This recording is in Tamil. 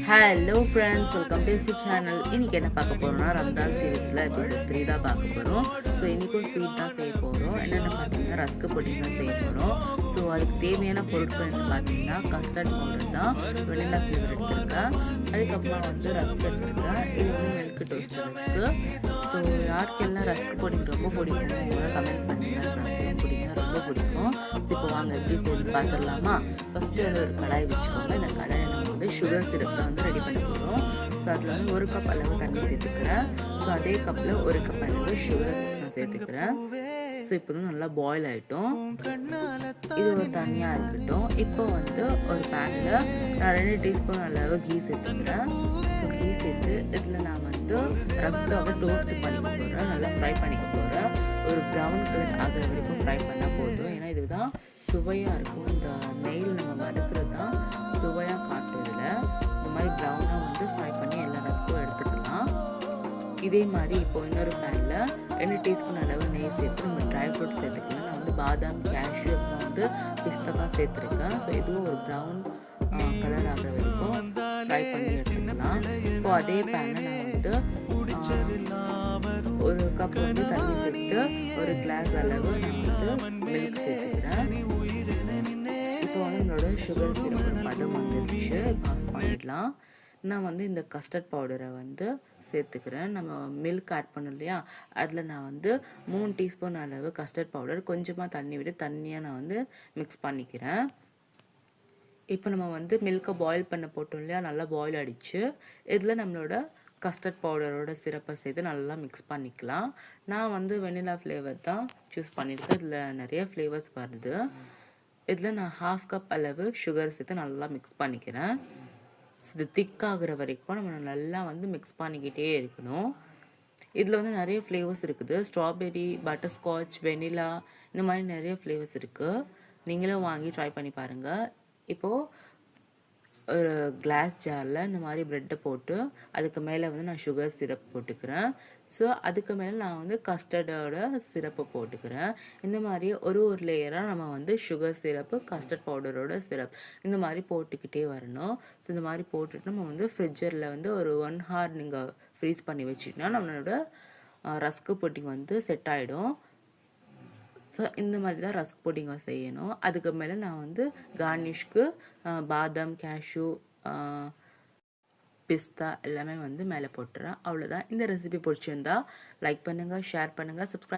Hello friends, welcome to C channel. இன்றைக்கி என்ன பார்க்க போகிறோம்னா ரம்ஜான் சீரீஸில் எபிசோட் 3 தான் பார்க்க போகிறோம். ஸோ இன்றைக்கும் ஸ்வீட் தான் செய்ய போகிறோம். என்னென்ன பார்த்தீங்கன்னா ரஸ்க்கு புட்டிங் தான் செய்ய போகிறோம். ஸோ அதுக்கு தேவையான பொருட்கள் என்ன பார்த்தீங்கன்னா கஸ்டர்ட் பவுடர் தான், வெனிலா ஃப்ளேவர் எடுத்திருக்கேன். அதுக்கப்புறம் ரஸ்க் எடுத்திருக்கேன். இது மில்க் டோஸ்ட் ரஸ்க்கு. ஸோ யாருக்கெல்லாம் ரஸ்க் புட்டிங் ரொம்ப பிடிக்கும் அவங்களாம் கமெண்ட் பண்ணுங்கள். ரஸ்க் புட்டிங் தான் ரொம்ப பிடிக்கும். ஸோ இப்போ வாங்க எப்படி செய்து பார்த்துடலாமா. ஃபஸ்ட்டு ஒரு கடாய் வச்சுக்கோங்க. இந்த கடாயை நம்ம சுகர் சிரப் தான் ரெடி பண்ண போகிறோம். ஸோ அதில் 1 கப் அளவு தண்ணி சேர்த்துக்கிறேன். ஸோ அதே கப்பில் 1 கப் அளவு சுகர் நான் சேர்த்துக்கிறேன். ஸோ இப்போ நல்லா பாயில் ஆகிட்டோம். இது ஒரு தனியாக இருக்கட்டும். இப்போ ஒரு பேனில் நான் 2 டீஸ்பூன் அளவு கீ சேர்த்துக்கிறேன். ஸோ கீ சேர்த்து இதில் நான் ரஸ்க்காக டோஸ்ட் பண்ணிக்க போகிறேன். நல்லா ஃப்ரை பண்ணிக்க போகிறேன். ஒரு ப்ரௌன் கலர் ஆகிற வரைக்கும் ஃப்ரை பண்ணால் போதும். ஏன்னா இதுதான் சுவையாக இருக்கும். இந்த நெய்யில் நம்ம வறுக்கிறது தான் சுவையாக காட்டும். இதில் இந்த மாதிரி ப்ரௌனாக ஃப்ரை பண்ணி எல்லா ரஸ்க்கும் எடுத்துக்கலாம். இதே மாதிரி இப்போ இன்னொரு பேனில் 2 டீஸ்பூன் அளவு நெய் சேர்த்து நம்ம ட்ரை ஃப்ரூட்ஸ் சேர்த்துக்கலாம். நான் பாதாம், கேஷ்யூ, பிஸ்தா தான் சேர்த்துருக்கேன். ஸோ இதுவும் ஒரு ப்ரௌன் கலர் ஆகிற வரைக்கும் ஃப்ரை பண்ணி எடுத்துக்கலாம். இப்போ அதே பேனை நான் 1 கப் தண்ணி சேர்த்து 1 கிளாஸ் அளவு நான் மில்க் சேர்த்துக்கிறேன். இப்போ நம்மளோட சுகர் சிரப் பதம் வந்துருச்சு. ஆஃப் பண்ணிடலாம். நான் இந்த கஸ்டர்ட் பவுடரை சேர்த்துக்கிறேன். நம்ம மில்க் ஆட் பண்ணோம் இல்லையா, அதில் நான் 3 டீஸ்பூன் அளவு கஸ்டர்ட் பவுடர் கொஞ்சமாக தண்ணி விட்டு தண்ணியாக நான் மிக்ஸ் பண்ணிக்கிறேன். இப்போ நம்ம மில்கை பாயில் பண்ண போட்டோம் இல்லையா, நல்லா பாயில் ஆகிடுச்சு. இதில் நம்மளோட கஸ்டர்ட் பவுடரோட சிரப்பை சேர்த்து நல்லா மிக்ஸ் பண்ணிக்கலாம். நான் வெனிலா ஃப்ளேவர் தான் சூஸ் பண்ணியிருக்கேன். இதில் நிறைய ஃப்ளேவர்ஸ் வருது. இதில் நான் 1/2 கப் அளவு சுகர் சேர்த்து நல்லா மிக்ஸ் பண்ணிக்கிறேன். இது திக்காகிற வரைக்கும் நம்ம நல்லா மிக்ஸ் பண்ணிக்கிட்டே இருக்கணும். இதில் நிறைய ஃப்ளேவர்ஸ் இருக்குது. ஸ்ட்ராபெரி, பட்டர்ஸ்காட்ச், வெனிலா, இந்த மாதிரி நிறைய ஃப்ளேவர்ஸ் இருக்குது. நீங்களும் வாங்கி ட்ரை பண்ணி பாருங்கள். இப்போது ஒரு கிளாஸ் ஜாரில் இந்த மாதிரி ப்ரெட்டை போட்டு அதுக்கு மேலே நான் சுகர் சிரப் போட்டுக்கிறேன். ஸோ அதுக்கு மேலே நான் கஸ்டர்டோட சிரப்பை போட்டுக்கிறேன். இந்த மாதிரி ஒரு லேயராக நம்ம சுகர் சிரப்பு, கஸ்டர்ட் பவுடரோட சிரப் இந்த மாதிரி போட்டுக்கிட்டே வரணும். ஸோ இந்த மாதிரி போட்டுட்டு நம்ம ஃப்ரிட்ஜரில் ஒரு 1 hour நீங்கள் ஃப்ரீஸ் பண்ணி வச்சிட்டிங்கன்னா நம்மளோட ரஸ்க்கு புட்டிங் செட் ஆகிடும். ஸோ இந்த மாதிரி தான் ரஸ்க் புட்டிங்கை செய்யணும். அதுக்கு மேலே நான் கார்னிஷ்க்கு பாதாம், கேஷ்யூ, பிஸ்தா எல்லாமே மேலே போட்டுறேன். அவ்வளோதான். இந்த ரெசிபி பிடிச்சிருந்தா லைக் பண்ணுங்கள், ஷேர் பண்ணுங்கள், சப்ஸ்கிரைப்